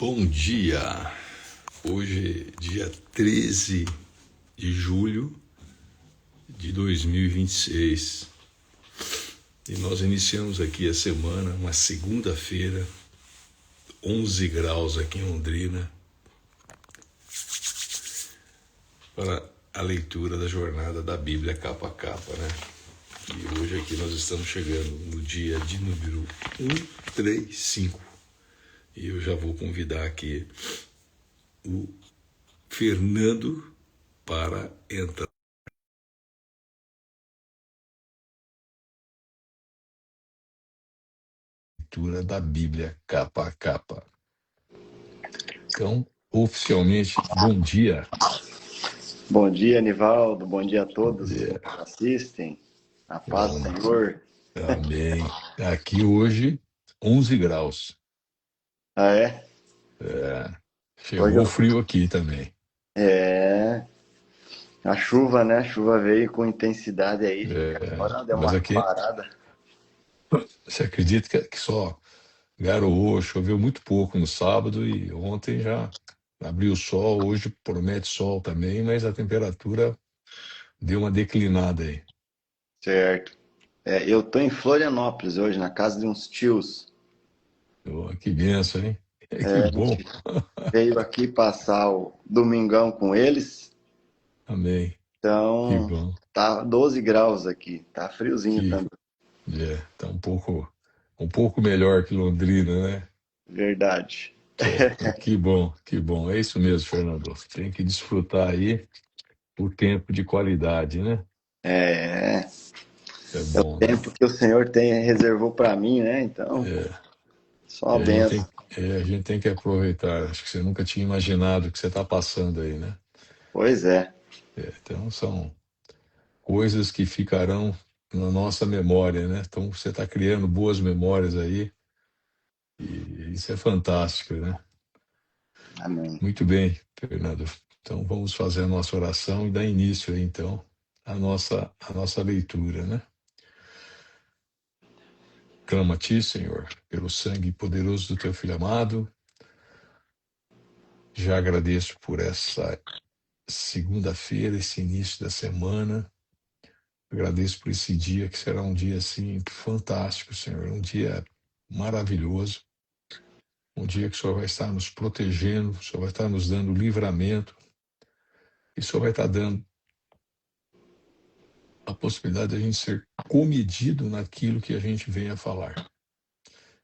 Bom dia! Hoje, dia 13 de julho de 2026. E nós iniciamos aqui a semana, uma segunda-feira, 11 graus aqui em Londrina, para a leitura da jornada da Bíblia capa a capa, né? E hoje aqui nós estamos chegando no dia de número 135. E eu já vou convidar aqui o Fernando para entrar. Leitura da Bíblia capa a capa. Então, oficialmente, bom dia. Bom dia, Nivaldo. Bom dia a todos que É, nos assistem. A paz do bom, Senhor. amém. Aqui hoje, 11 graus. Ah, é? Hoje Chegou o frio aqui também. a chuva, né? A chuva veio com intensidade aí. Agora deu Mas uma aqui, parada. você acredita que só garoou, choveu muito pouco no sábado e ontem já abriu o sol, hoje promete sol também, mas a temperatura deu uma declinada aí. Certo. Eu tô em Florianópolis hoje, na casa de uns tios. Que benção, hein? Que A bom. gente veio aqui passar o domingão com eles. Amém. Que Então, bom. tá 12 graus aqui. Tá friozinho Que também. tá um pouco melhor que Londrina, né? Verdade. Que bom, que bom. É isso mesmo, Fernando. Tem que desfrutar aí o tempo de qualidade, né? É, É bom, né? tempo que o Senhor reservou para mim, né? Então, só uma E benção. a gente tem que aproveitar. Acho que você nunca tinha imaginado o que você está passando aí, né? Pois é. Então são coisas que ficarão na nossa memória, né? Então você está criando boas memórias aí e isso é fantástico, né? Amém. Muito bem, Fernando. Então vamos fazer a nossa oração e dar início aí, então, à nossa leitura, né? Clamo a Ti, Senhor, pelo sangue poderoso do Teu Filho amado. Já agradeço por essa segunda-feira, esse início da semana. Agradeço por esse dia, que será um dia, assim, fantástico, Senhor. Um dia maravilhoso. Um dia que o Senhor vai estar nos protegendo, o Senhor vai estar nos dando livramento. E o Senhor vai estar dando a possibilidade de a gente ser comedido naquilo que a gente vem a falar.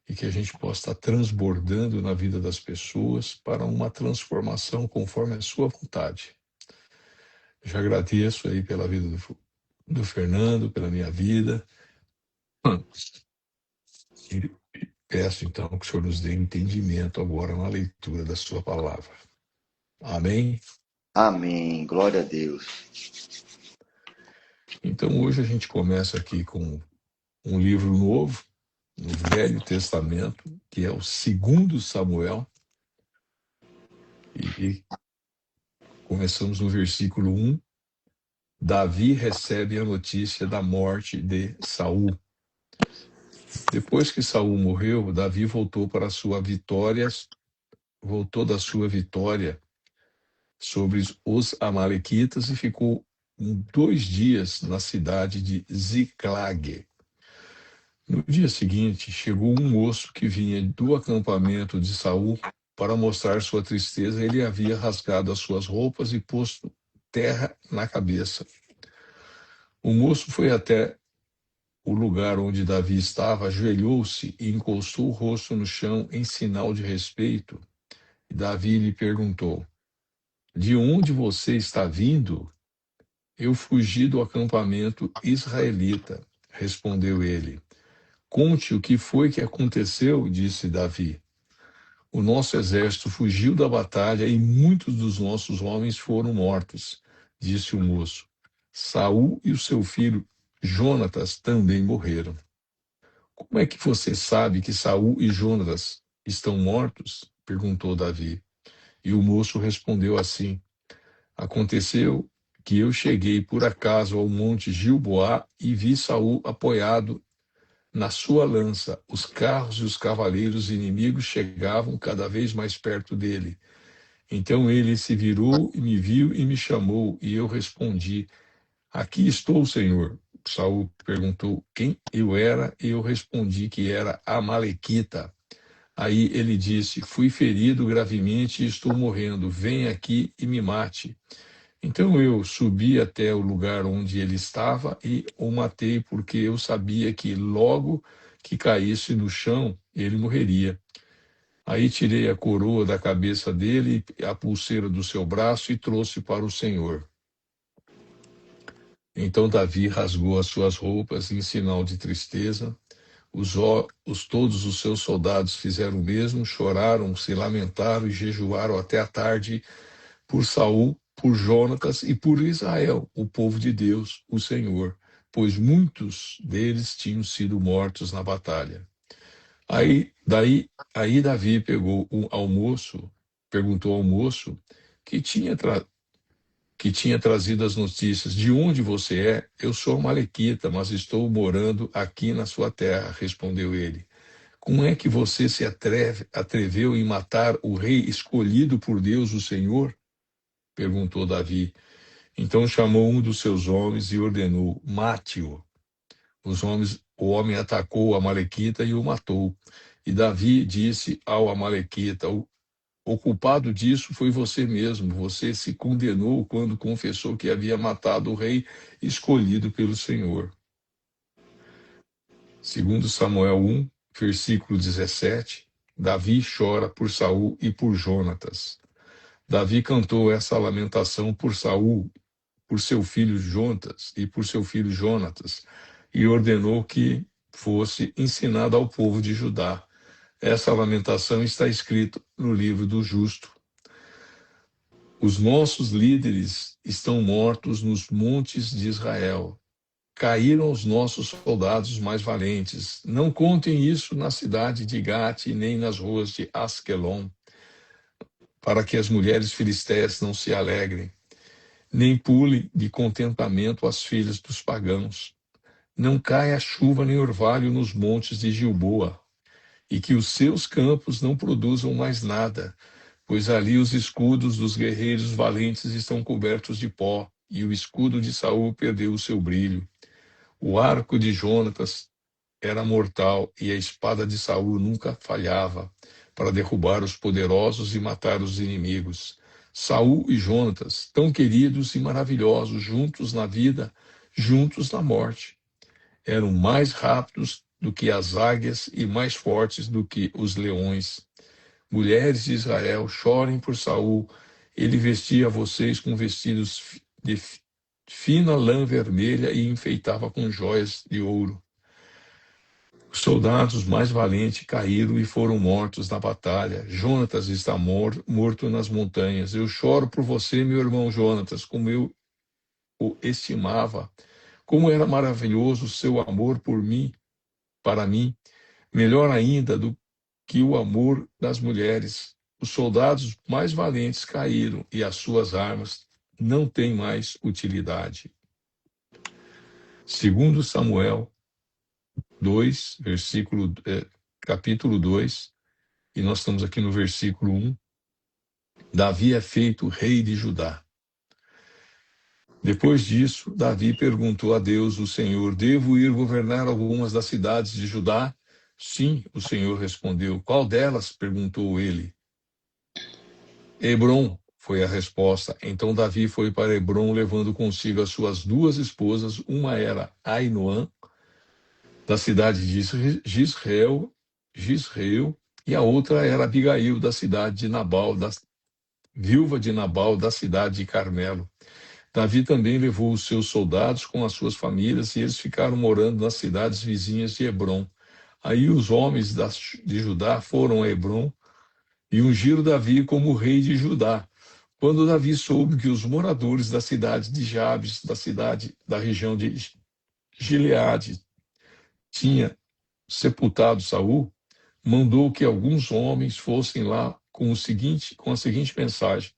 E que a gente possa estar transbordando na vida das pessoas para uma transformação conforme a sua vontade. Já agradeço aí pela vida do Fernando, pela minha vida. E peço então que o Senhor nos dê entendimento agora na leitura da sua palavra. Amém? Amém. Glória a Deus. Então hoje a gente começa aqui com um livro novo, no Velho Testamento, que é o 2 Samuel. E começamos no versículo 1. Davi recebe a notícia da morte de Saul. Depois que Saul morreu, Davi voltou da sua vitória sobre os amalequitas e ficou 2 dias na cidade de Ziclag. No dia seguinte, chegou um moço que vinha do acampamento de Saul para mostrar sua tristeza. Ele havia rasgado as suas roupas e posto terra na cabeça. O moço foi até o lugar onde Davi estava, ajoelhou-se e encostou o rosto no chão em sinal de respeito. E Davi lhe perguntou: De onde você está vindo? Eu fugi do acampamento israelita, respondeu ele. Conte o que foi que aconteceu, disse Davi. O nosso exército fugiu da batalha e muitos dos nossos homens foram mortos, disse o moço. Saul e o seu filho Jonatas também morreram. Como é que você sabe que Saul e Jonatas estão mortos? Perguntou Davi. E o moço respondeu assim: Aconteceu que eu cheguei por acaso ao monte Gilboá e vi Saul apoiado na sua lança. Os carros e os cavaleiros inimigos chegavam cada vez mais perto dele. Então ele se virou e me viu e me chamou, e eu respondi: Aqui estou, Senhor. Saul perguntou quem eu era, e eu respondi que era Amalequita. Aí ele disse: Fui ferido gravemente e estou morrendo. Venha aqui e me mate. Então eu subi até o lugar onde ele estava e o matei, porque eu sabia que logo que caísse no chão, ele morreria. Aí tirei a coroa da cabeça dele, a pulseira do seu braço e trouxe para o Senhor. Então Davi rasgou as suas roupas em sinal de tristeza. Todos os seus soldados fizeram o mesmo, choraram, se lamentaram e jejuaram até a tarde por Saul, por Jonatas e por Israel, o povo de Deus, o Senhor, pois muitos deles tinham sido mortos na batalha. Aí Davi pegou um almoço, perguntou ao moço que que tinha trazido as notícias: De onde você é? Eu sou malequita, mas estou morando aqui na sua terra, respondeu ele. Como é que você se atreveu em matar o rei escolhido por Deus, o Senhor? Perguntou Davi. Então chamou um dos seus homens e ordenou: Mate-o. O homem atacou o amalequita e o matou. E Davi disse ao amalequita: O culpado disso foi você mesmo. Você se condenou quando confessou que havia matado o rei escolhido pelo Senhor. Segundo Samuel 1, versículo 17, Davi chora por Saul e por Jonatas. Davi cantou essa lamentação por Saul, por seu filho Jonatas e por seu filho Jonatas, e ordenou que fosse ensinada ao povo de Judá. Essa lamentação está escrita no livro do justo. Os nossos líderes estão mortos nos montes de Israel. Caíram os nossos soldados mais valentes. Não contem isso na cidade de Gate, nem nas ruas de Asquelon, para que as mulheres filisteias não se alegrem, nem pule de contentamento as filhas dos pagãos. Não caia chuva nem orvalho nos montes de Gilboa, e que os seus campos não produzam mais nada, pois ali os escudos dos guerreiros valentes estão cobertos de pó, e o escudo de Saul perdeu o seu brilho. O arco de Jonatas era mortal, e a espada de Saul nunca falhava para derrubar os poderosos e matar os inimigos. Saul e Jonatas, tão queridos e maravilhosos, juntos na vida, juntos na morte, eram mais rápidos do que as águias e mais fortes do que os leões. Mulheres de Israel, chorem por Saul. Ele vestia vocês com vestidos de fina lã vermelha e enfeitava com joias de ouro. Os soldados mais valentes caíram e foram mortos na batalha. Jonatas está morto nas montanhas. Eu choro por você, meu irmão Jonatas, como eu o estimava. Como era maravilhoso o seu amor por mim, para mim, melhor ainda do que o amor das mulheres. Os soldados mais valentes caíram e as suas armas não têm mais utilidade. Segundo Samuel 2, capítulo 2, e nós estamos aqui no versículo 1, Davi é feito rei de Judá. Depois disso, Davi perguntou a Deus, o Senhor: Devo ir governar algumas das cidades de Judá? Sim, o Senhor respondeu. Qual delas? Perguntou ele. Hebrom, foi a resposta. Então Davi foi para Hebrom, levando consigo as suas duas esposas. Uma era Ainoã, da cidade de Gisreel, e a outra era Abigail, da cidade de Nabal, viúva de Nabal, da cidade de Carmelo. Davi também levou os seus soldados com as suas famílias, e eles ficaram morando nas cidades vizinhas de Hebrom. Aí os homens de Judá foram a Hebrom e ungiram Davi como rei de Judá. Quando Davi soube que os moradores da cidade de Jabes, da região de Gileade, tinha sepultado Saul, mandou que alguns homens fossem lá com a seguinte mensagem: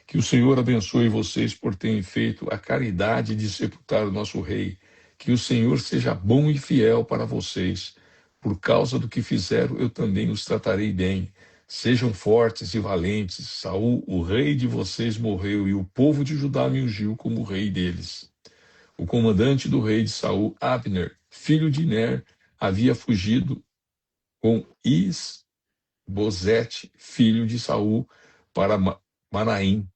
que o Senhor abençoe vocês por terem feito a caridade de sepultar o nosso rei. Que o Senhor seja bom e fiel para vocês. Por causa do que fizeram, eu também os tratarei bem. Sejam fortes e valentes. Saul, o rei de vocês, morreu, e o povo de Judá me ungiu como rei deles. O comandante do rei de Saul, Abner, filho de Ner, havia fugido com Isbosete, filho de Saul, para Manaim,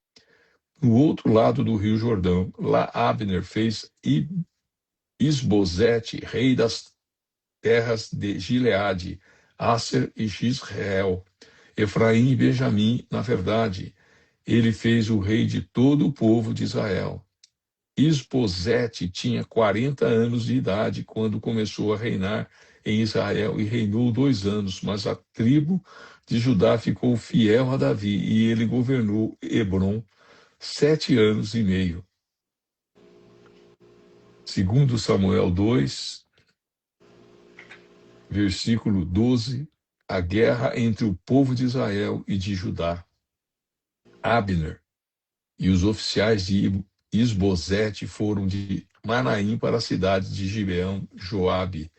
no outro lado do rio Jordão. Lá Abner fez Isbosete, rei das terras de Gileade, Asser e Gisrael, Efraim e Benjamim, na verdade, ele fez o rei de todo o povo de Israel. Isbosete tinha 40 anos de idade quando começou a reinar em Israel e reinou 2 anos, mas a tribo de Judá ficou fiel a Davi e ele governou Hebron 7 anos e meio. Segundo Samuel 2, versículo 12, a guerra entre o povo de Israel e de Judá. Abner e os oficiais de Isbosete foram de Manaim para a cidade de Gibeão, Joabe,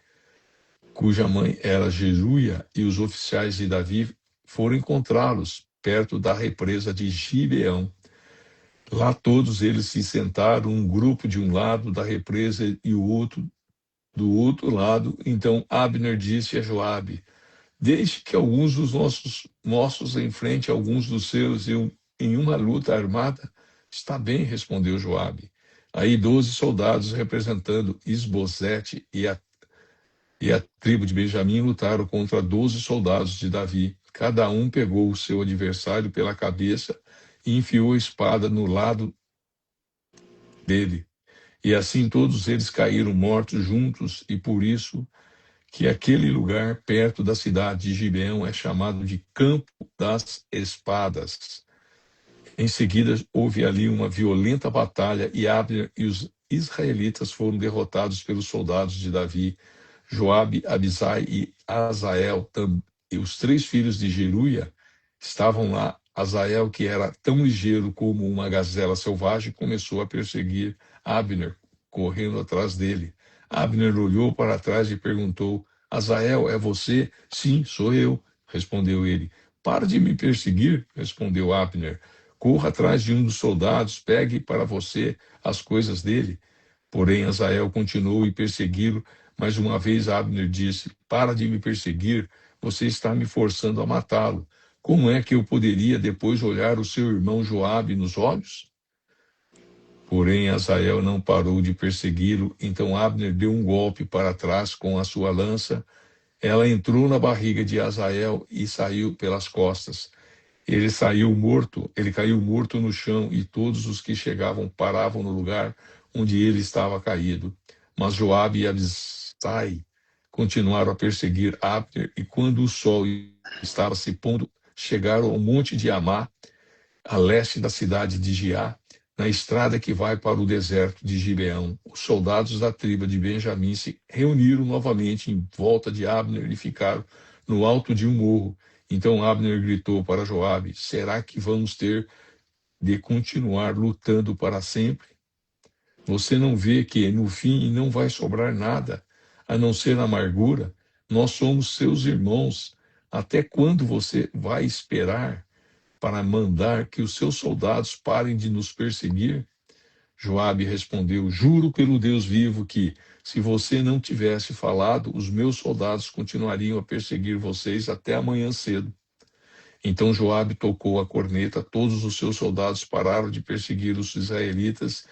cuja mãe era Jeruia, e os oficiais de Davi foram encontrá-los perto da represa de Gibeão. Lá todos eles se sentaram, um grupo de um lado da represa e o outro do outro lado. Então Abner disse a Joabe: deixe que alguns dos nossos enfrente alguns dos seus em uma luta armada. Está bem, respondeu Joabe. Aí 12 soldados representando Isbosete e a tribo de Benjamim lutaram contra 12 soldados de Davi. Cada um pegou o seu adversário pela cabeça e enfiou a espada no lado dele. E assim todos eles caíram mortos juntos, e por isso que aquele lugar perto da cidade de Gibeão é chamado de Campo das Espadas. Em seguida, houve ali uma violenta batalha e Abner e os israelitas foram derrotados pelos soldados de Davi. Joabe, Abisai e Azael, e os 3 filhos de Jeruia, estavam lá. Azael, que era tão ligeiro como uma gazela selvagem, começou a perseguir Abner, correndo atrás dele. Abner olhou para trás e perguntou: Azael, é você? Sim, sou eu, respondeu ele. Para de me perseguir, respondeu Abner. Corra atrás de um dos soldados, pegue para você as coisas dele. Porém, Azael continuou a persegui-lo. Mais uma vez, Abner disse: para de me perseguir, você está me forçando a matá-lo. Como é que eu poderia depois olhar o seu irmão Joabe nos olhos? Porém, Azael não parou de persegui-lo. Então Abner deu um golpe para trás com a sua lança. Ela entrou na barriga de Azael e saiu pelas costas. Ele caiu morto no chão, e todos os que chegavam paravam no lugar onde ele estava caído. Mas Joabe e Abisai continuaram a perseguir Abner, e quando o sol estava se pondo, chegaram ao monte de Amá, a leste da cidade de Giá, na estrada que vai para o deserto de Gibeão. Os soldados da tribo de Benjamim se reuniram novamente em volta de Abner e ficaram no alto de um morro. Então Abner gritou para Joabe: será que vamos ter de continuar lutando para sempre? Você não vê que no fim não vai sobrar nada, a não ser amargura? Nós somos seus irmãos. Até quando você vai esperar para mandar que os seus soldados parem de nos perseguir? Joabe respondeu: juro pelo Deus vivo que, se você não tivesse falado, os meus soldados continuariam a perseguir vocês até amanhã cedo. Então Joabe tocou a corneta, todos os seus soldados pararam de perseguir os israelitas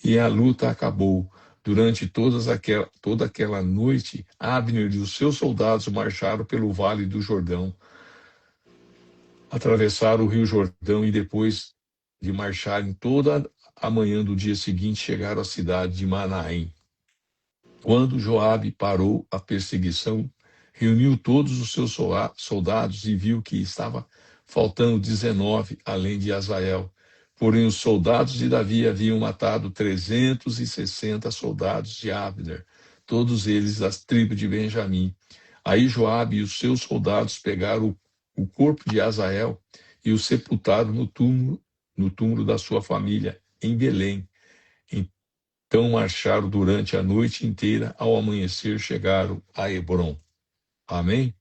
e a luta acabou. Durante toda aquela noite, Abner e os seus soldados marcharam pelo vale do Jordão, atravessaram o rio Jordão e depois de marcharem toda a manhã do dia seguinte, chegaram à cidade de Manaim. Quando Joabe parou a perseguição, reuniu todos os seus soldados e viu que estava faltando 19, além de Azael. Porém, os soldados de Davi haviam matado 360 soldados de Abner, todos eles das tribos de Benjamim. Aí Joabe e os seus soldados pegaram o corpo de Azael e o sepultaram no túmulo da sua família, em Belém. Então marcharam durante a noite inteira, ao amanhecer chegaram a Hebrom. Amém?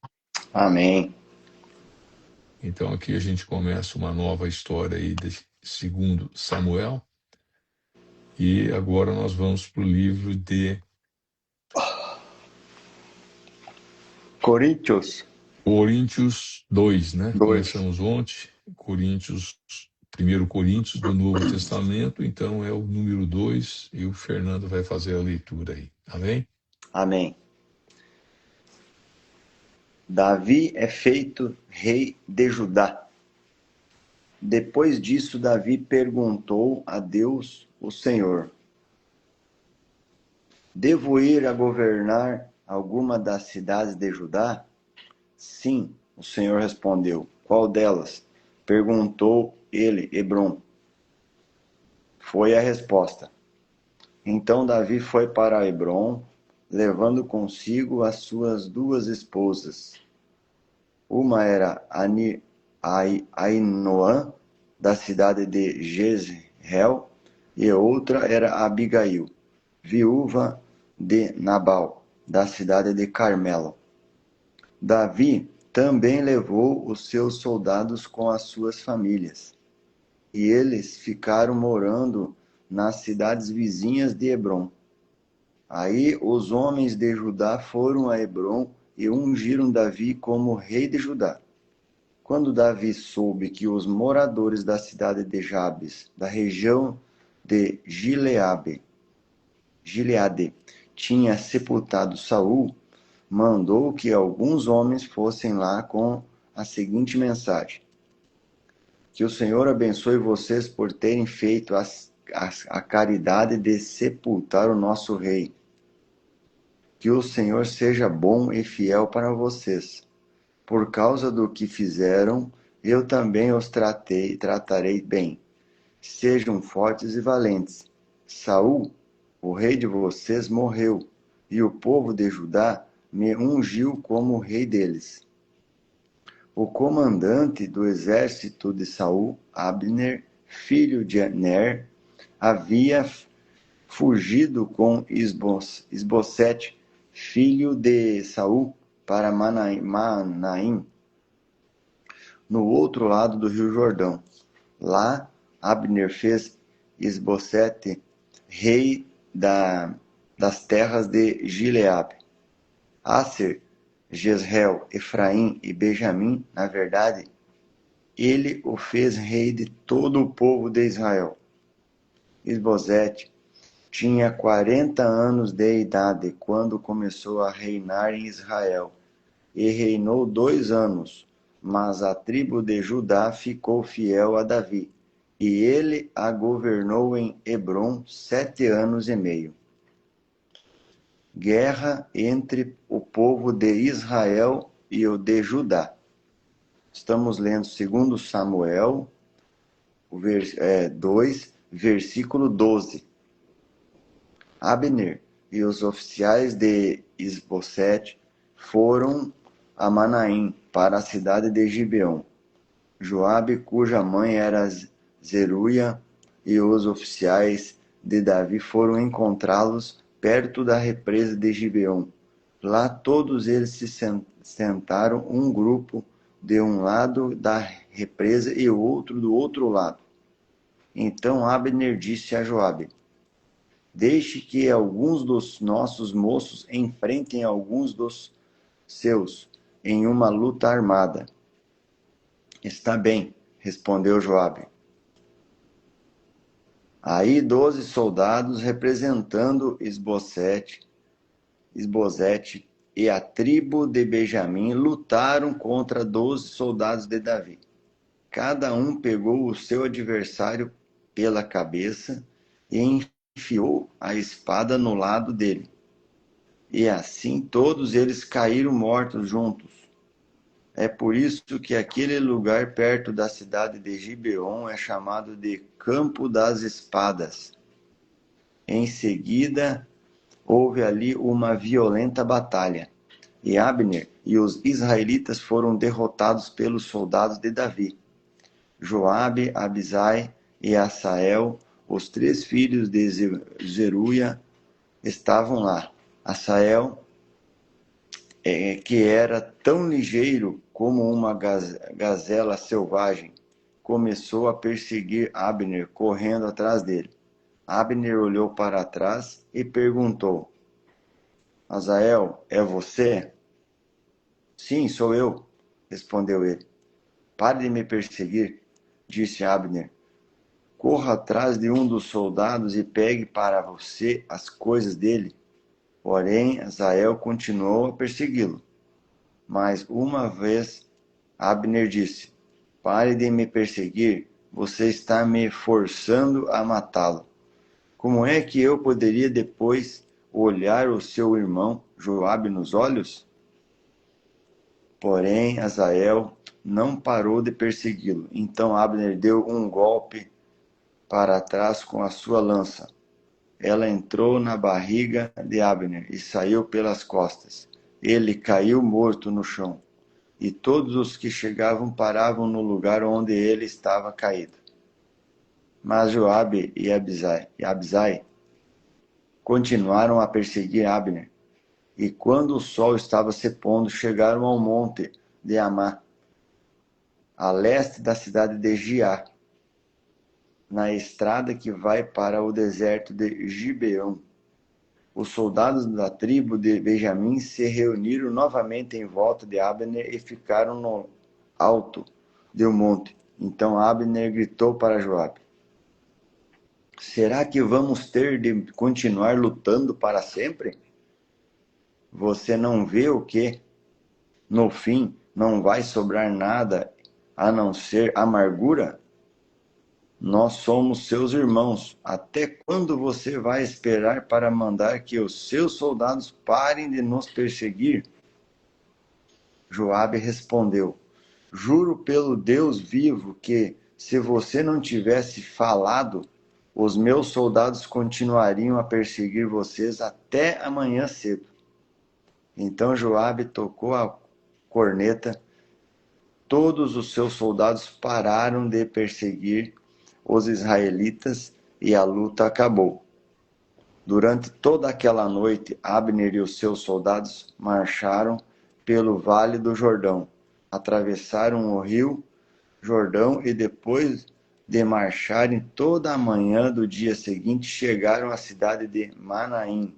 Amém. Então aqui a gente começa uma nova história aí de segundo Samuel. E agora nós vamos para o livro de Coríntios Coríntios 2, né? 2. Começamos ontem, Coríntios, 1 Coríntios do Novo Testamento, então é o número 2 e o Fernando vai fazer a leitura aí. Amém? Amém. Davi é feito rei de Judá. Depois disso, Davi perguntou a Deus, o Senhor: Devo ir a governar alguma das cidades de Judá? Sim, o Senhor respondeu. Qual delas? Perguntou ele, Hebrom. Foi a resposta. Então Davi foi para Hebrom, levando consigo as suas duas esposas. Uma era Ainoã, da cidade de Jezreel, e outra era Abigail, viúva de Nabal, da cidade de Carmelo. Davi também levou os seus soldados com as suas famílias, e eles ficaram morando nas cidades vizinhas de Hebrom. Aí os homens de Judá foram a Hebrom e ungiram Davi como rei de Judá. Quando Davi soube que os moradores da cidade de Jabes, da região de Gileade, tinha sepultado Saul, mandou que alguns homens fossem lá com a seguinte mensagem: que o Senhor abençoe vocês por terem feito a caridade de sepultar o nosso rei. Que o Senhor seja bom e fiel para vocês. Por causa do que fizeram, eu também os tratarei bem. Sejam fortes e valentes. Saul, o rei de vocês, morreu, e o povo de Judá me ungiu como rei deles. O comandante do exército de Saul, Abner, filho de Ner, havia fugido com Isbosete, filho de Saul, para Manaim, no outro lado do rio Jordão. Lá, Abner fez Isbosete rei das terras de Gileade. Aser, Jezreel, Efraim e Benjamim, na verdade, ele o fez rei de todo o povo de Israel. Isbosete tinha 40 anos de idade quando começou a reinar em Israel, e reinou 2 anos, mas a tribo de Judá ficou fiel a Davi, e ele a governou em Hebrom 7 anos e meio. Guerra entre o povo de Israel e o de Judá. Estamos lendo 2 Samuel 2, versículo 12. Abner e os oficiais de Isbosete foram a Manaim, para a cidade de Gibeon. Joabe, cuja mãe era Zeruia, e os oficiais de Davi foram encontrá-los perto da represa de Gibeon. Lá todos eles se sentaram, um grupo de um lado da represa e o outro do outro lado. Então Abner disse a Joabe: Deixe que alguns dos nossos moços enfrentem alguns dos seus em uma luta armada. Está bem, respondeu Joabe. Aí 12 soldados, representando Isbosete e a tribo de Benjamim, lutaram contra 12 soldados de Davi. Cada um pegou o seu adversário pela cabeça e enfiou a espada no lado dele. E assim todos eles caíram mortos juntos. É por isso que aquele lugar perto da cidade de Gibeon é chamado de Campo das Espadas. Em seguida, houve ali uma violenta batalha, e Abner e os israelitas foram derrotados pelos soldados de Davi. Joabe, Abisai e Asael, Os 3 filhos de Zeruia estavam lá. Asael, que era tão ligeiro como uma gazela selvagem, começou a perseguir Abner, correndo atrás dele. Abner olhou para trás e perguntou: Asael, é você? Sim, sou eu, respondeu ele. Pare de me perseguir, disse Abner. Corra atrás de um dos soldados e pegue para você as coisas dele. Porém, Asael continuou a persegui-lo. Mas uma vez Abner disse: Pare de me perseguir, você está me forçando a matá-lo. Como é que eu poderia depois olhar o seu irmão Joabe nos olhos? Porém, Asael não parou de persegui-lo. Então Abner deu um golpe para trás com a sua lança. Ela entrou na barriga de Abner e saiu pelas costas. Ele caiu morto no chão, e todos os que chegavam paravam no lugar onde ele estava caído. Mas Joabe e Abisai continuaram a perseguir Abner, e quando o sol estava se pondo, chegaram ao monte de Amá, a leste da cidade de Giá, na estrada que vai para o deserto de Gibeão. Os soldados da tribo de Benjamim se reuniram novamente em volta de Abner e ficaram no alto do monte. Então Abner gritou para Joabe: Será que vamos ter de continuar lutando para sempre? Você não vê o que, no fim, não vai sobrar nada a não ser amargura? Nós somos seus irmãos. Até quando você vai esperar para mandar que os seus soldados parem de nos perseguir? Joabe respondeu: Juro pelo Deus vivo que, se você não tivesse falado, os meus soldados continuariam a perseguir vocês até amanhã cedo. Então Joabe tocou a corneta. Todos os seus soldados pararam de perseguir os israelitas e a luta acabou. Durante toda aquela noite, Abner e os seus soldados marcharam pelo vale do Jordão, atravessaram o rio Jordão e depois de marcharem toda a manhã do dia seguinte, chegaram à cidade de Manaim.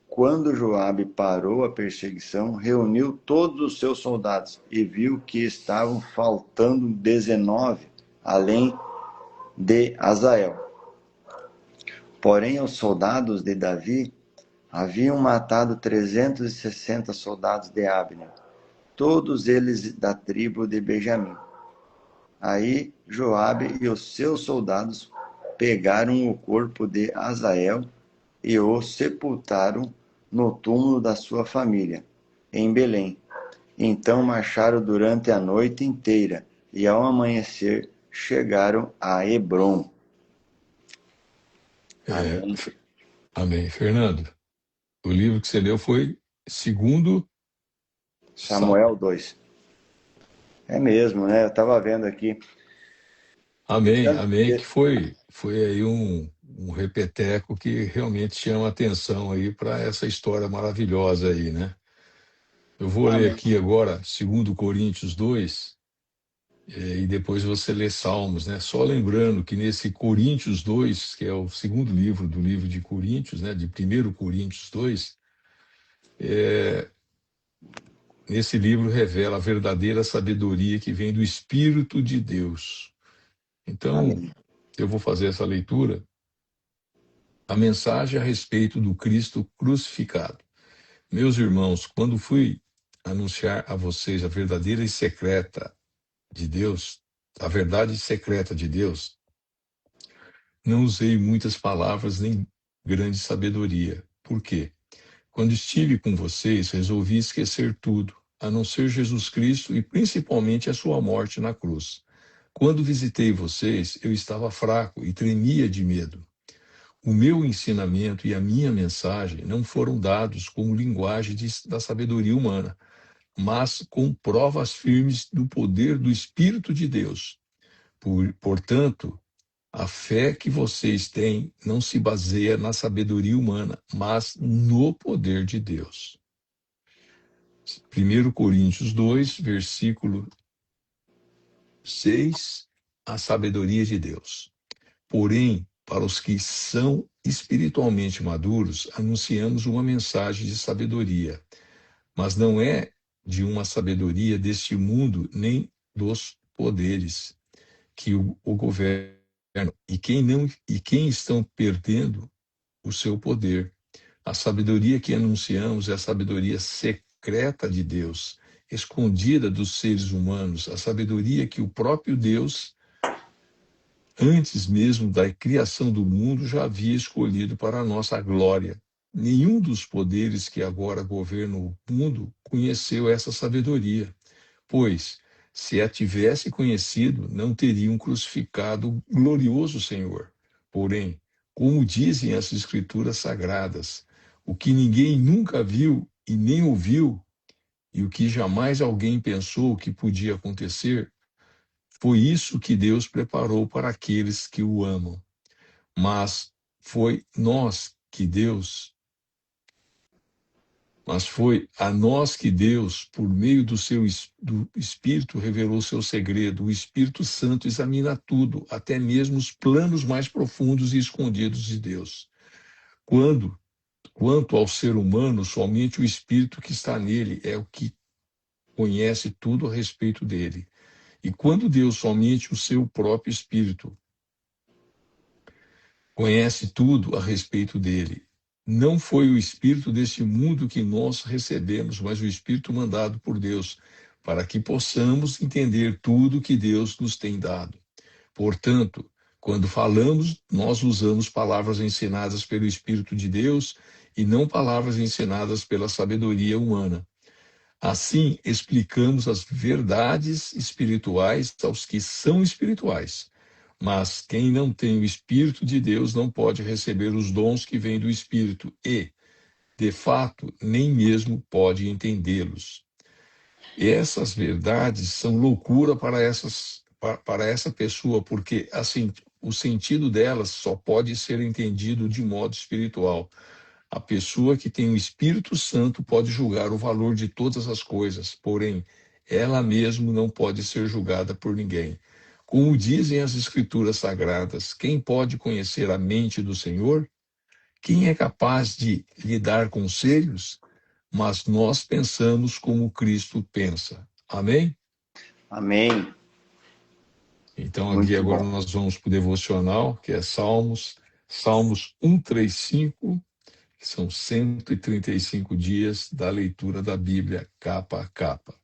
Quando Joabe parou a perseguição, reuniu todos os seus soldados e viu que estavam faltando 19, além de Asael. Porém, os soldados de Davi haviam matado 360 soldados de Abner, todos eles da tribo de Benjamim. Aí Joabe e os seus soldados pegaram o corpo de Asael e o sepultaram no túmulo da sua família, em Belém. Então marcharam durante a noite inteira e ao amanhecer chegaram a Hebrom. Amém. Amém. Fernando, o livro que você leu foi segundo Samuel 2. É mesmo, né? Eu estava vendo aqui. Amém, amém, que foi aí um repeteco que realmente chama atenção aí para essa história maravilhosa aí, né? Eu vou ler Amém. aqui agora, segundo Coríntios 2, e depois você lê Salmos, né? Só lembrando que nesse Coríntios 2, que é o segundo livro do livro de Coríntios, né? De 1 Coríntios 2, nesse livro revela a verdadeira sabedoria que vem do Espírito de Deus. Então, Amém. eu vou fazer essa leitura. A mensagem a respeito do Cristo crucificado. Meus irmãos, quando fui anunciar a vocês a verdadeira e secreta de Deus, a verdade secreta de Deus, não usei muitas palavras nem grande sabedoria. Por quê? Quando estive com vocês, resolvi esquecer tudo, a não ser Jesus Cristo e principalmente a sua morte na cruz. Quando visitei vocês, eu estava fraco e tremia de medo. O meu ensinamento e a minha mensagem não foram dados como linguagem da sabedoria humana, mas com provas firmes do poder do Espírito de Deus. Portanto, A fé que vocês têm não se baseia na sabedoria humana, mas no poder de Deus. 1 Coríntios 2, versículo 6, a sabedoria de Deus. Porém, para os que são espiritualmente maduros, anunciamos uma mensagem de sabedoria, mas não é de uma sabedoria deste mundo, nem dos poderes que o governam, e quem estão perdendo o seu poder. A sabedoria que anunciamos é a sabedoria secreta de Deus, escondida dos seres humanos, a sabedoria que o próprio Deus, antes mesmo da criação do mundo, já havia escolhido para a nossa glória. Nenhum dos poderes que agora governam o mundo conheceu essa sabedoria, pois, se a tivesse conhecido, não teriam crucificado o glorioso Senhor. Porém, como dizem as Escrituras Sagradas, o que ninguém nunca viu e nem ouviu, e o que jamais alguém pensou que podia acontecer, foi isso que Deus preparou para aqueles que o amam. Mas foi nós que Deus Mas foi a nós que Deus, por meio do Espírito, revelou seu segredo. O Espírito Santo examina tudo, até mesmo os planos mais profundos e escondidos de Deus. Quanto ao ser humano, somente o Espírito que está nele é o que conhece tudo a respeito dele. E quando Deus, somente o seu próprio Espírito, conhece tudo a respeito dele. Não foi o Espírito deste mundo que nós recebemos, mas o Espírito mandado por Deus, para que possamos entender tudo que Deus nos tem dado. Portanto, quando falamos, nós usamos palavras ensinadas pelo Espírito de Deus e não palavras ensinadas pela sabedoria humana. Assim, explicamos as verdades espirituais aos que são espirituais. Mas quem não tem o Espírito de Deus não pode receber os dons que vêm do Espírito e, de fato, nem mesmo pode entendê-los. E essas verdades são loucura para essa pessoa, porque assim, o sentido delas só pode ser entendido de modo espiritual. A pessoa que tem o Espírito Santo pode julgar o valor de todas as coisas, porém, ela mesma não pode ser julgada por ninguém. Como dizem as Escrituras Sagradas, quem pode conhecer a mente do Senhor? Quem é capaz de lhe dar conselhos? Mas nós pensamos como Cristo pensa. Amém? Amém. Então, aqui Muito agora bom. nós vamos para o devocional, que é Salmos 135, que são 135 dias da leitura da Bíblia capa a capa.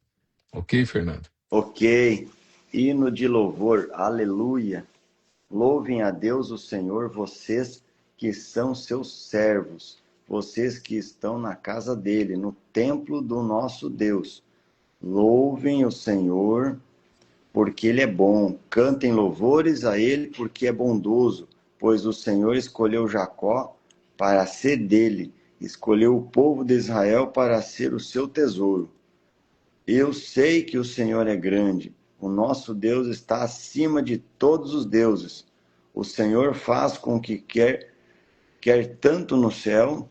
Ok, Fernando? Ok. Hino de louvor. Aleluia. Louvem a Deus o Senhor, vocês que são seus servos, vocês que estão na casa dele, no templo do nosso Deus. Louvem o Senhor, porque ele é bom. Cantem louvores a ele, porque é bondoso, pois o Senhor escolheu Jacó para ser dele, escolheu o povo de Israel para ser o seu tesouro. Eu sei que o Senhor é grande, o nosso Deus está acima de todos os deuses. O Senhor faz com que quer tanto no céu,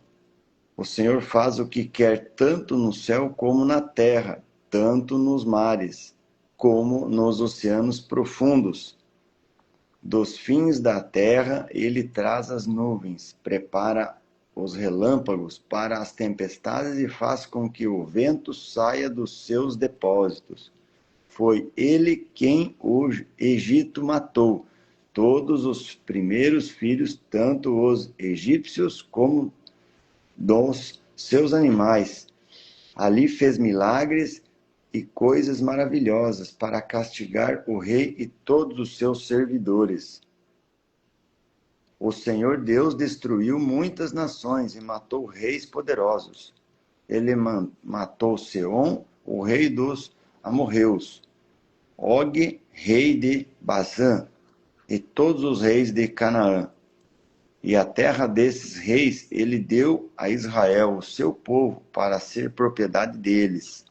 o Senhor faz o que quer tanto no céu como na terra, tanto nos mares como nos oceanos profundos. Dos fins da terra ele traz as nuvens, prepara os relâmpagos para as tempestades e faz com que o vento saia dos seus depósitos. Foi ele quem o Egito matou, todos os primeiros filhos, tanto os egípcios como dos seus animais. Ali fez milagres e coisas maravilhosas para castigar o rei e todos os seus servidores. O Senhor Deus destruiu muitas nações e matou reis poderosos. Ele matou Seom, o rei dos amorreus, Og, rei de Bazã, e todos os reis de Canaã. E a terra desses reis ele deu a Israel, o seu povo, para ser propriedade deles.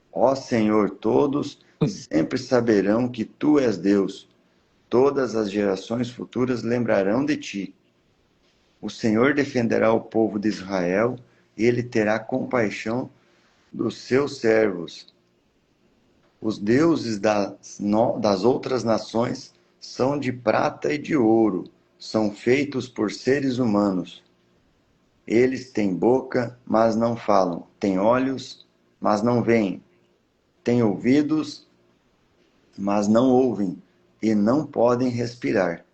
Ó Senhor, todos sempre saberão que tu és Deus. todas as gerações futuras lembrarão de ti. O Senhor defenderá o povo de Israel, e ele terá compaixão dos seus servos. Os deuses das outras nações são de prata e de ouro, são feitos por seres humanos. Eles têm boca, mas não falam, têm olhos, mas não veem, têm ouvidos, mas não ouvem, e não podem respirar.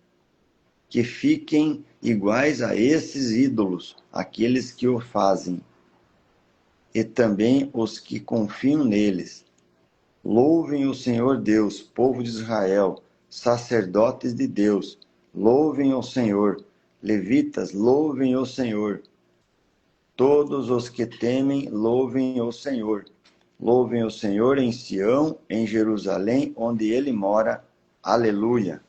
Que fiquem iguais a esses ídolos, aqueles que o fazem, e também os que confiam neles. Louvem o Senhor Deus, povo de Israel, sacerdotes de Deus, louvem o Senhor. Levitas, louvem o Senhor. Todos os que temem, louvem o Senhor. Louvem o Senhor em Sião, em Jerusalém, onde ele mora. Aleluia.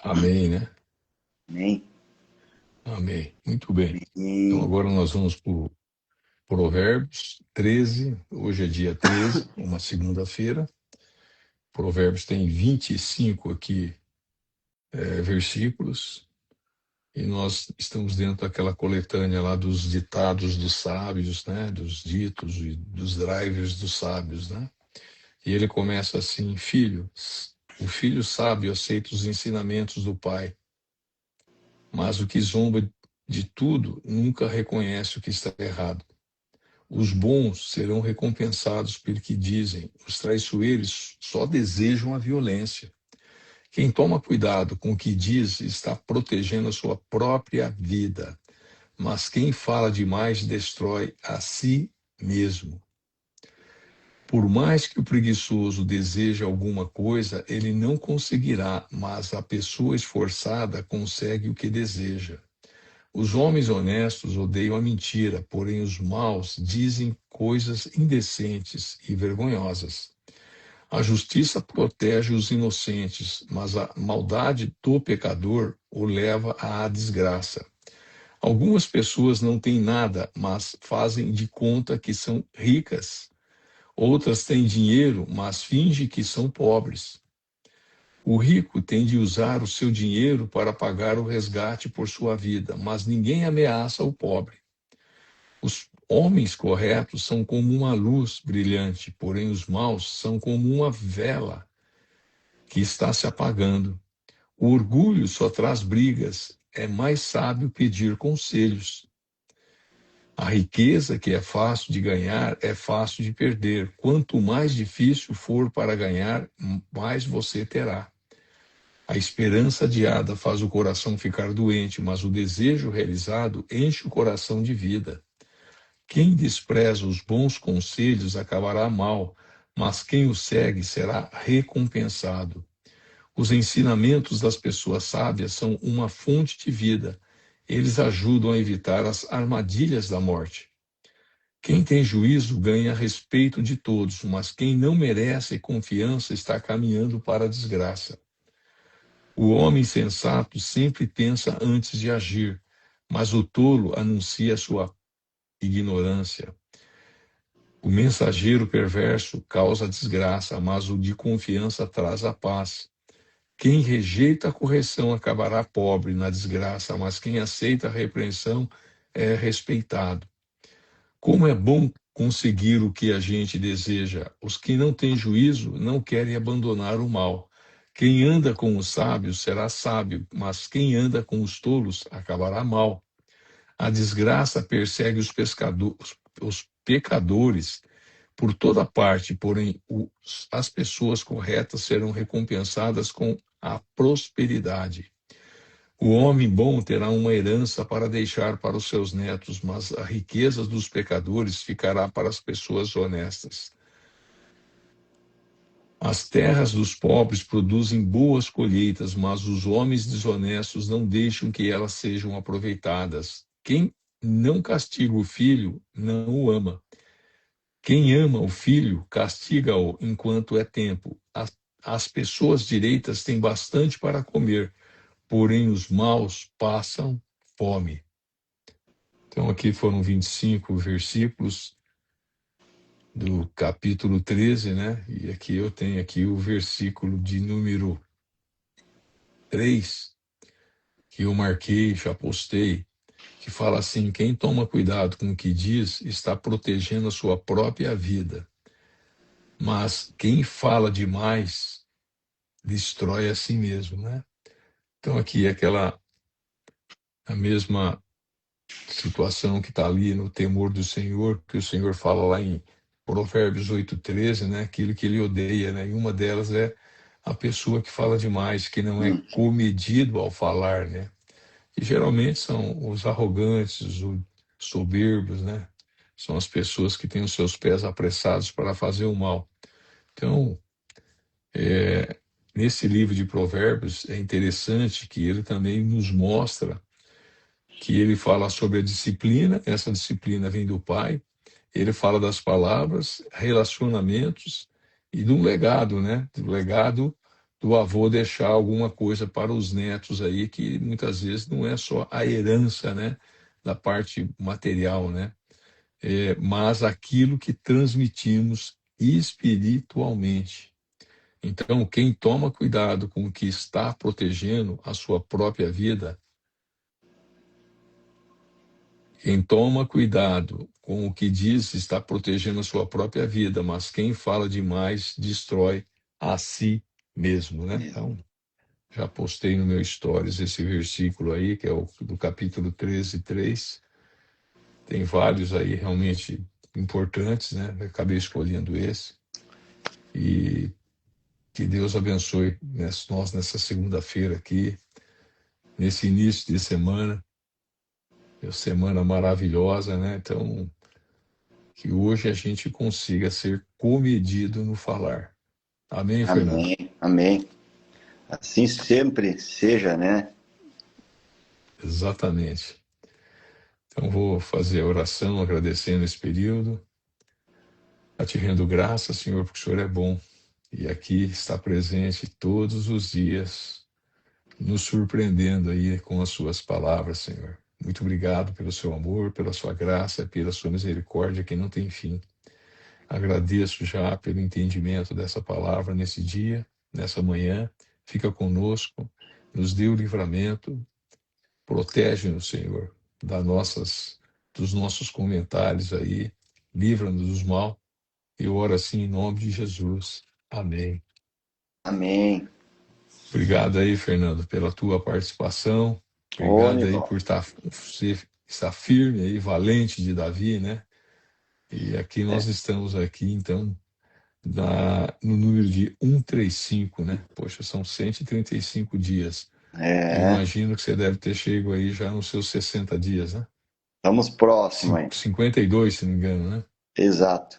Amém, né? Amém. Amém. Muito bem. Então E agora nós vamos para o Provérbios 13. Hoje é dia 13, uma segunda-feira. Provérbios tem 25 aqui, versículos. E nós estamos dentro daquela coletânea lá dos ditados dos sábios, né? Dos ditos e dos drivers dos sábios, né? E ele começa assim: Filho, o filho sábio aceita os ensinamentos do pai, mas o que zomba de tudo nunca reconhece o que está errado. Os bons serão recompensados pelo que dizem, os traiçoeiros só desejam a violência. Quem toma cuidado com o que diz está protegendo a sua própria vida, mas quem fala demais destrói a si mesmo. Por mais que o preguiçoso deseje alguma coisa, ele não conseguirá, mas a pessoa esforçada consegue o que deseja. Os homens honestos odeiam a mentira, porém os maus dizem coisas indecentes e vergonhosas. A justiça protege os inocentes, mas a maldade do pecador o leva à desgraça. Algumas pessoas não têm nada, mas fazem de conta que são ricas. Outras têm dinheiro, mas fingem que são pobres. O rico tem de usar o seu dinheiro para pagar o resgate por sua vida, mas ninguém ameaça o pobre. Os homens corretos são como uma luz brilhante, porém os maus são como uma vela que está se apagando. O orgulho só traz brigas, é mais sábio pedir conselhos. A riqueza, que é fácil de ganhar, é fácil de perder. Quanto mais difícil for para ganhar, mais você terá. A esperança adiada faz o coração ficar doente, mas o desejo realizado enche o coração de vida. Quem despreza os bons conselhos acabará mal, mas quem os segue será recompensado. Os ensinamentos das pessoas sábias são uma fonte de vida. Eles ajudam a evitar as armadilhas da morte. Quem tem juízo ganha respeito de todos, mas quem não merece confiança está caminhando para a desgraça. O homem sensato sempre pensa antes de agir, mas o tolo anuncia sua ignorância. O mensageiro perverso causa desgraça, mas o de confiança traz a paz. Quem rejeita a correção acabará pobre na desgraça, mas quem aceita a repreensão é respeitado. Como é bom conseguir o que a gente deseja. Os que não têm juízo não querem abandonar o mal. Quem anda com os sábios será sábio, mas quem anda com os tolos acabará mal. A desgraça persegue os pecadores por toda parte, porém as pessoas corretas serão recompensadas com a prosperidade. O homem bom terá uma herança para deixar para os seus netos, mas a riqueza dos pecadores ficará para as pessoas honestas. As terras dos pobres produzem boas colheitas, mas os homens desonestos não deixam que elas sejam aproveitadas. Quem não castiga o filho não o ama. Quem ama o filho castiga-o enquanto é tempo. As pessoas direitas têm bastante para comer, porém os maus passam fome. Então aqui foram 25 versículos do capítulo 13, né? E aqui eu tenho aqui o versículo de número 3, que eu marquei, já postei, que fala assim: quem toma cuidado com o que diz está protegendo a sua própria vida, mas quem fala demais destrói a si mesmo, né? Então aqui é a mesma situação que está ali no temor do Senhor, que o Senhor fala lá em Provérbios 8:13, né? Aquilo que ele odeia, né? E uma delas é a pessoa que fala demais, que não é Hum. comedido ao falar, né? Que geralmente são os arrogantes, os soberbos, né? São as pessoas que têm os seus pés apressados para fazer o mal. Então, nesse livro de Provérbios, é interessante que ele também nos mostra que ele fala sobre a disciplina, essa disciplina vem do pai, ele fala das palavras, relacionamentos e do legado, né? Do legado do avô deixar alguma coisa para os netos aí, que muitas vezes não é só a herança, né? Da parte material, né? Mas aquilo que transmitimos espiritualmente. Então, quem toma cuidado com o que está protegendo a sua própria vida, quem toma cuidado com o que diz está protegendo a sua própria vida, mas quem fala demais destrói a si mesmo, né? Mesmo. Então, já postei no meu stories esse versículo aí, que é o do capítulo 13:3. Tem vários aí realmente importantes, né? Eu acabei escolhendo esse. E que Deus abençoe nós nessa segunda-feira aqui, nesse início de semana, semana maravilhosa, né? Então, que hoje a gente consiga ser comedido no falar. Amém, Fernando? Amém, amém. Assim sempre seja, né? Exatamente. Então, vou fazer a oração agradecendo esse período, a te rendo graças, Senhor, porque o Senhor é bom e aqui está presente todos os dias, nos surpreendendo aí com as suas palavras, Senhor. Muito obrigado pelo seu amor, pela sua graça, pela sua misericórdia que não tem fim. Agradeço já pelo entendimento dessa palavra nesse dia, nessa manhã. Fica conosco, nos dê o livramento, protege-nos, Senhor, dos nossos comentários aí, livra-nos do mal. Eu oro assim em nome de Jesus. Amém. Amém. Obrigado aí, Fernando, pela tua participação. Ô, Obrigado aí por Nival. estar firme aí, valente de Davi, né? E aqui nós É, estamos aqui, então, no número de 135, né? Poxa, são 135 dias. Eu é, imagino que você deve ter chego aí já nos seus 60 dias, né? estamos próximos aí. 52, se não me engano, né? Exato.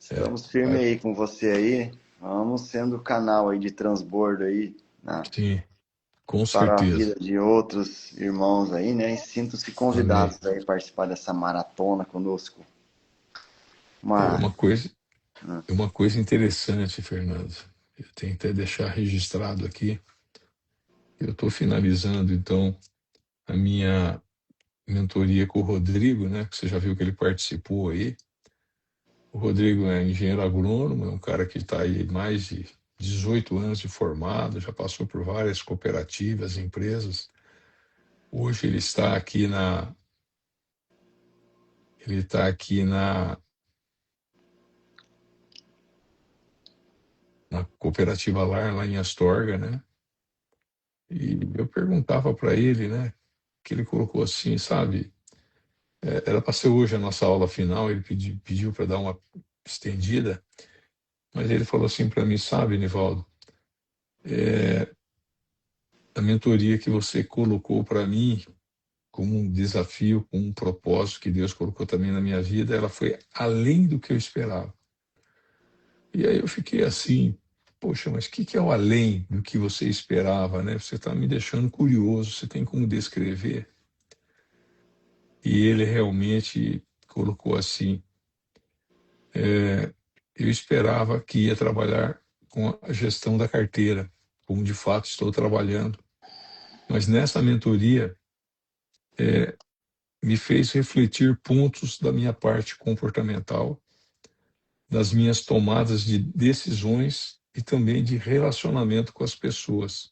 É, Estamos firmes vai, aí com você aí. Vamos sendo canal aí de transbordo aí, né, sim, com para a vida certeza. de outros irmãos aí, né? E sintam-se Amém. convidados aí a participar dessa maratona conosco. É Uma, uma coisa, né, é uma coisa interessante, Fernando. Eu tenho que até deixar registrado aqui. Eu estou finalizando, então, a minha mentoria com o Rodrigo, né? Que você já viu que ele participou aí. O Rodrigo é engenheiro agrônomo, é um cara que está aí mais de 18 anos de formado, já passou por várias cooperativas, empresas. Hoje ele está aqui na cooperativa Lar, lá em Astorga, né? E eu perguntava para ele, né? Que ele colocou assim, sabe? Era para ser hoje a nossa aula final, ele pediu para dar uma estendida, mas ele falou assim para mim, sabe, Nivaldo, a mentoria que você colocou para mim como um desafio, com um propósito que Deus colocou também na minha vida, ela foi além do que eu esperava. E aí eu fiquei assim, poxa, mas o que é o além do que você esperava, né? Você está me deixando curioso, você tem como descrever? E ele realmente colocou assim, eu esperava que ia trabalhar com a gestão da carteira, como de fato estou trabalhando, mas nessa mentoria me fez refletir pontos da minha parte comportamental, das minhas tomadas de decisões e também de relacionamento com as pessoas.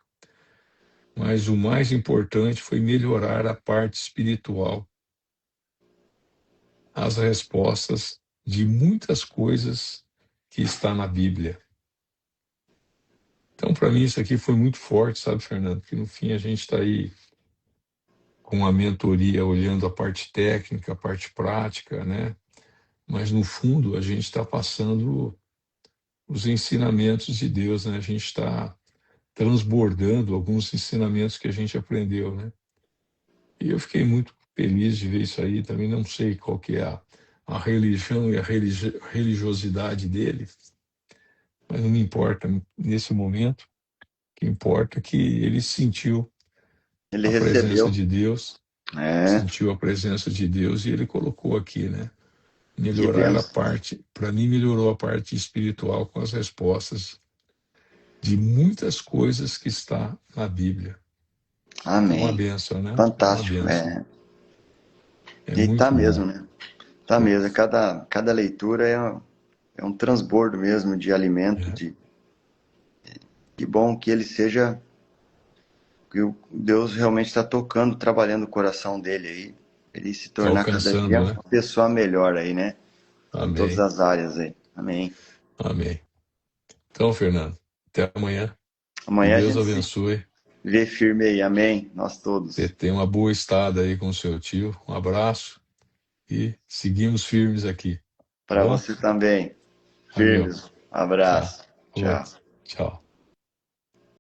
mas o mais importante foi melhorar a parte espiritual, as respostas de muitas coisas que está na Bíblia. Então, para mim, isso aqui foi muito forte, sabe, Fernando? Que no fim a gente está aí com a mentoria olhando a parte técnica, a parte prática, né? Mas no fundo a gente está passando os ensinamentos de Deus, né? A gente está transbordando alguns ensinamentos que a gente aprendeu, né? E eu fiquei muito feliz de ver isso aí. Também não sei qual que é a religião e a religiosidade dele, mas não me importa nesse momento. O que importa é que ele sentiu Ele a presença recebeu. de Deus, É, sentiu a presença de Deus e ele colocou aqui, né? que Melhorar a benção. parte, para mim, melhorou a parte espiritual com as respostas de muitas coisas que está na Bíblia. É uma Amém. benção, né? É uma Fantástico. benção. É E tá muito bom. mesmo, né? Tá mesmo. Cada leitura é um transbordo mesmo de alimento, É. de que bom que ele seja, que Deus realmente está tocando, trabalhando o coração dele aí, ele se Tá tornar cada dia alcançando, né? uma pessoa melhor aí, né? Em todas Amém. as áreas aí. Amém. Amém. Então, Fernando, até amanhã. Que Amanhã a Deus gente se abençoe. vê firme aí. Amém. Nós Você todos. tenha uma boa estada aí com o seu tio. Um abraço e seguimos firmes aqui. Tá Para bom? você também. Valeu. Firmes. Tchau. Abraço. Tchau. Outro. Tchau.